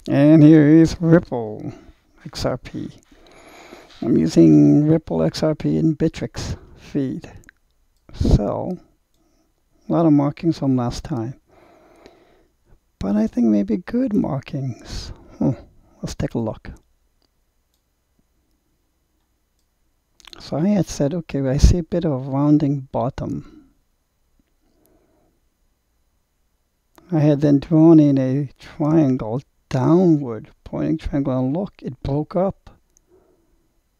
And here is Ripple XRP. I'm using Ripple XRP in Bittrex feed. So, a lot of markings from last time. But I think maybe good markings. Let's take a look. So I had said, okay, I see a bit of a rounding bottom. I had then drawn in a triangle, downward pointing triangle, and look, it broke up.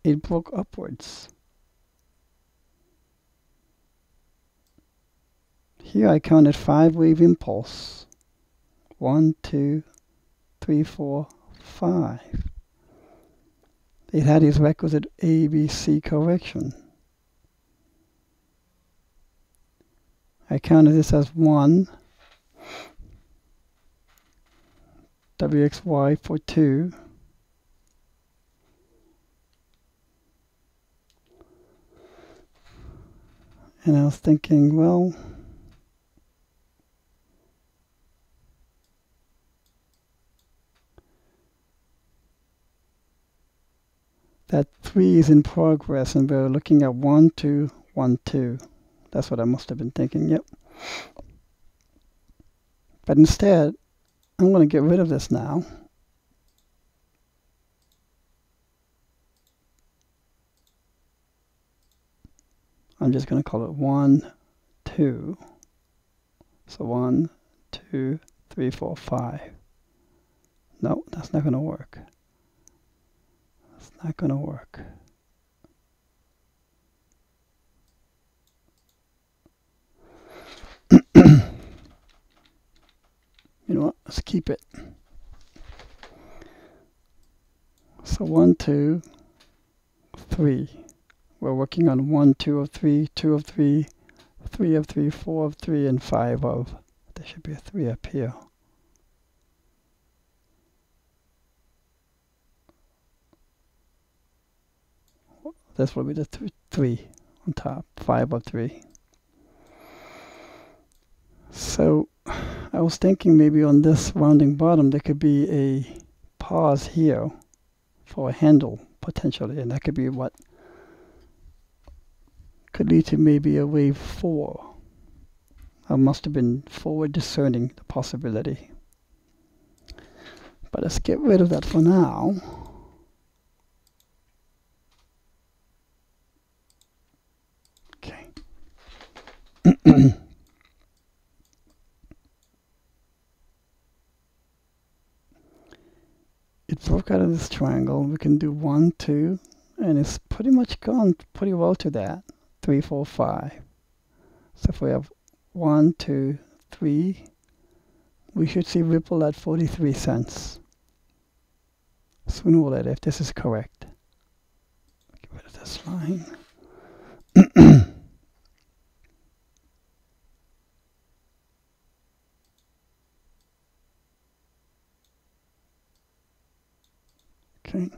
It broke upwards. Here I counted 5-wave impulse. 1, 2, 3, 4, 5. It had its requisite ABC correction. I counted this as 1, WXY for 2, and I was thinking, well, that 3 is in progress, and we're looking at 1, 2, 1, 2. That's what I must have been thinking, yep. But instead, I'm going to get rid of this now. I'm just going to call it 1, 2. So 1, 2, 3, 4, 5. No, that's not going to work. That's not going to work. You know what? Let's keep it. So 1, 2, 3. We're working on 1, 2 of 3, 2 of 3, 3 of 3, 4 of 3, and 5 of. There should be a 3 up here. This will be the 3 on top, 5 of 3. So I was thinking maybe on this rounding bottom there could be a pause here for a handle potentially, and that could be what could lead to maybe a wave 4. I must have been forward discerning the possibility. But let's get rid of that for now. Okay. It broke out of this triangle. We can do 1, 2, and it's pretty much gone pretty well to that. 3, 4, 5. So if we have 1, 2, 3, we should see Ripple at 43 cents. Sooner or later, if this is correct. Get rid of this line. Okay.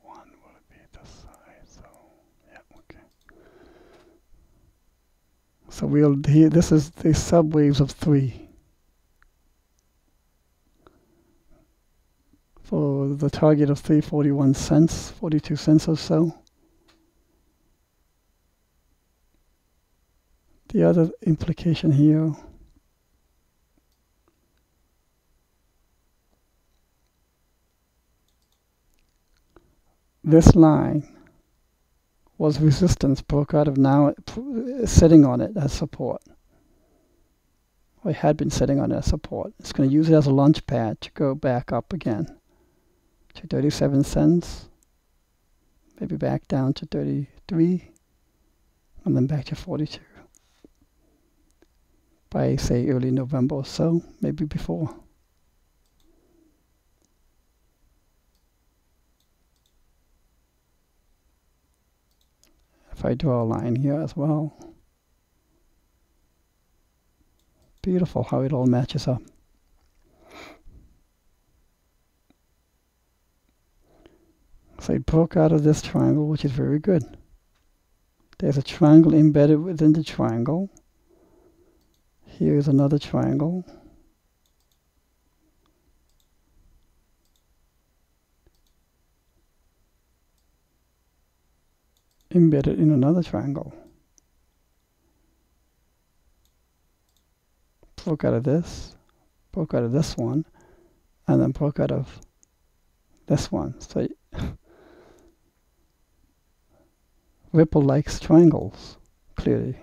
1 will be this side, so yeah, okay. So we'll here. This is the subwaves of 3 for the target of 3.41 cents, 42 cents or so. The other implication here. This line was resistance, broke out of, now sitting on it as support. Or it had been sitting on it as support. It's going to use it as a launch pad to go back up again to 37 cents, maybe back down to 33, and then back to 42 by, say, early November or so, maybe before. If I draw a line here as well. Beautiful how it all matches up. So it broke out of this triangle, which is very good. There's a triangle embedded within the triangle. Here is another triangle. embedded in another triangle. Broke out of this, broke out of this one, and then broke out of this one. So Ripple likes triangles, clearly.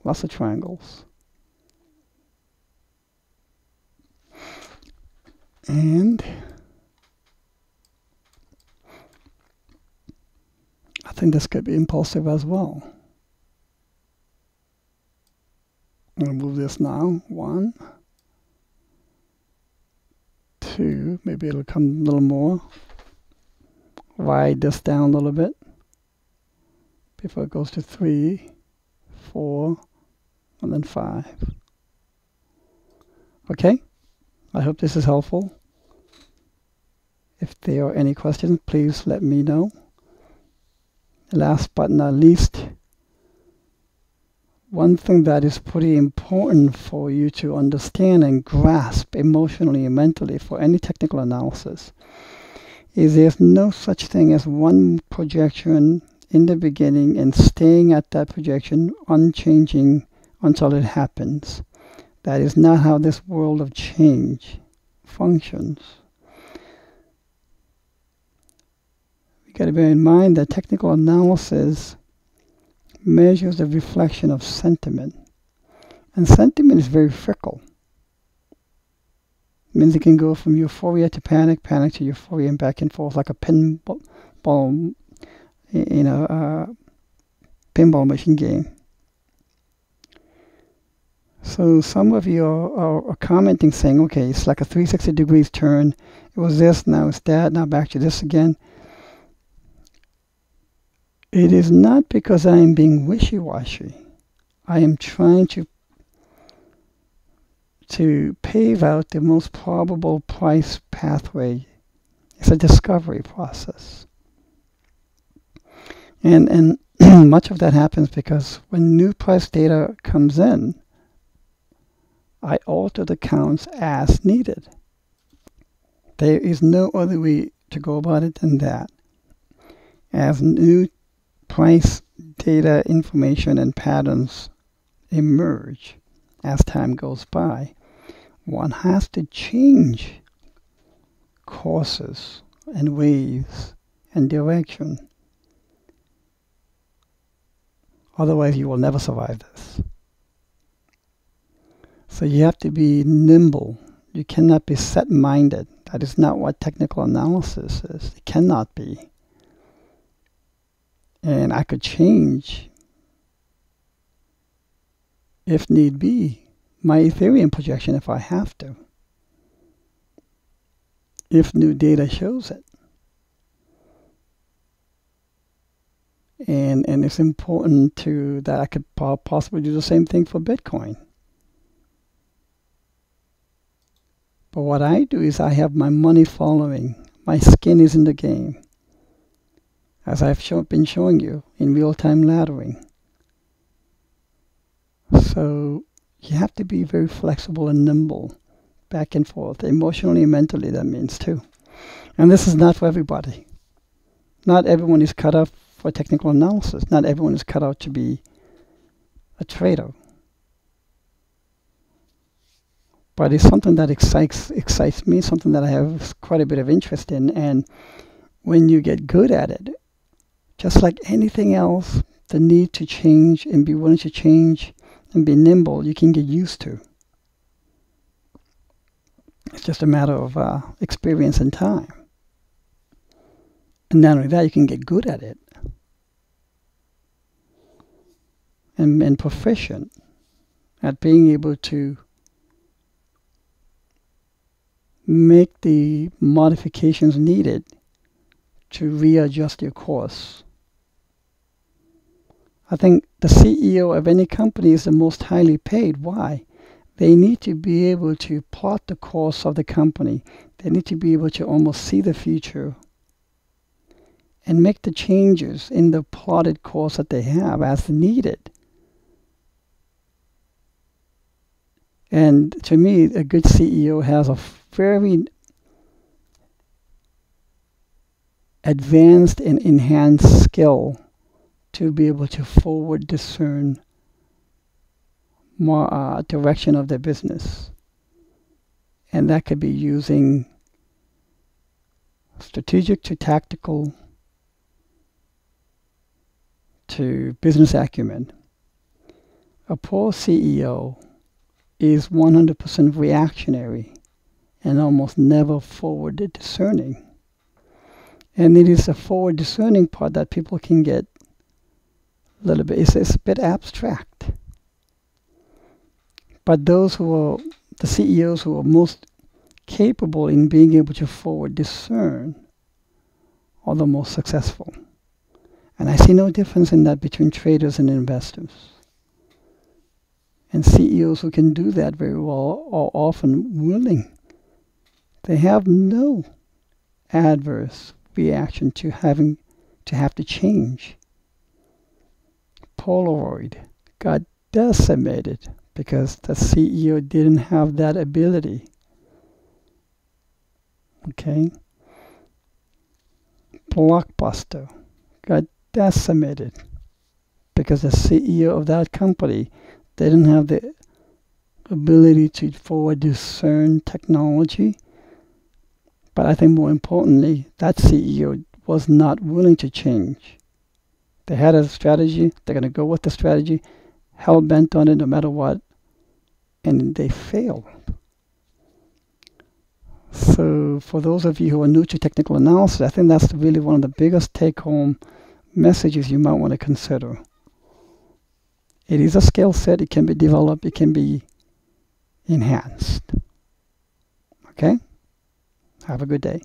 Lots of triangles. And I think this could be impulsive as well. I'm going to move this now. 1, 2, maybe it'll come a little more. Ride this down a little bit before it goes to 3, 4, and then 5. Okay, I hope this is helpful. If there are any questions, please let me know. Last but not least, one thing that is pretty important for you to understand and grasp emotionally and mentally for any technical analysis is there's no such thing as one projection in the beginning and staying at that projection unchanging until it happens. That is not how this world of change functions. You got to bear in mind that technical analysis measures the reflection of sentiment. And sentiment is very fickle. It means it can go from euphoria to panic, panic to euphoria, and back and forth like a pinball, pinball machine game. So some of you are commenting saying, okay, it's like a 360 degrees turn. It was this, now it's that, now back to this again. It is not because I am being wishy-washy. I am trying to pave out the most probable price pathway. It's a discovery process. And much of that happens because when new price data comes in, I alter the counts as needed. There is no other way to go about it than that. As new price data, information, and patterns emerge as time goes by, one has to change courses and waves and direction. Otherwise, you will never survive this. So you have to be nimble. You cannot be set-minded. That is not what technical analysis is. It cannot be. And I could change, if need be, my Ethereum projection if I have to, if new data shows it. And it's important that I could possibly do the same thing for Bitcoin. But what I do is I have my money following. My skin is in the game, as I've been showing you in real-time laddering. So you have to be very flexible and nimble, back and forth, emotionally and mentally, that means too. And this is not for everybody. Not everyone is cut out for technical analysis. Not everyone is cut out to be a trader. But it's something that excites me, something that I have quite a bit of interest in. And when you get good at it, just like anything else, the need to change and be willing to change and be nimble, you can get used to. It's just a matter of experience and time. And not only that, you can get good at it. And proficient at being able to make the modifications needed to readjust your course. I think the CEO of any company is the most highly paid. Why? They need to be able to plot the course of the company. They need to be able to almost see the future and make the changes in the plotted course that they have as needed. And to me, a good CEO has a very advanced and enhanced skill to be able to forward discern more direction of their business. And that could be using strategic to tactical to business acumen. A poor CEO is 100% reactionary and almost never forward discerning. And it is the forward discerning part that people can get a little bit, it's a bit abstract. But those who are, the CEOs who are most capable in being able to forward discern are the most successful. And I see no difference in that between traders and investors. And CEOs who can do that very well are often willing. They have no adverse reaction to having to have to change. Polaroid got decimated because the CEO didn't have that ability. Okay? Blockbuster got decimated because the CEO of that company didn't have the ability to forward discern technology. But I think more importantly, that CEO was not willing to change. They had a strategy, they're going to go with the strategy, hell bent on it no matter what, and they failed. So for those of you who are new to technical analysis, I think that's really one of the biggest take-home messages you might want to consider. It is a skill set, it can be developed, it can be enhanced. Okay? Have a good day.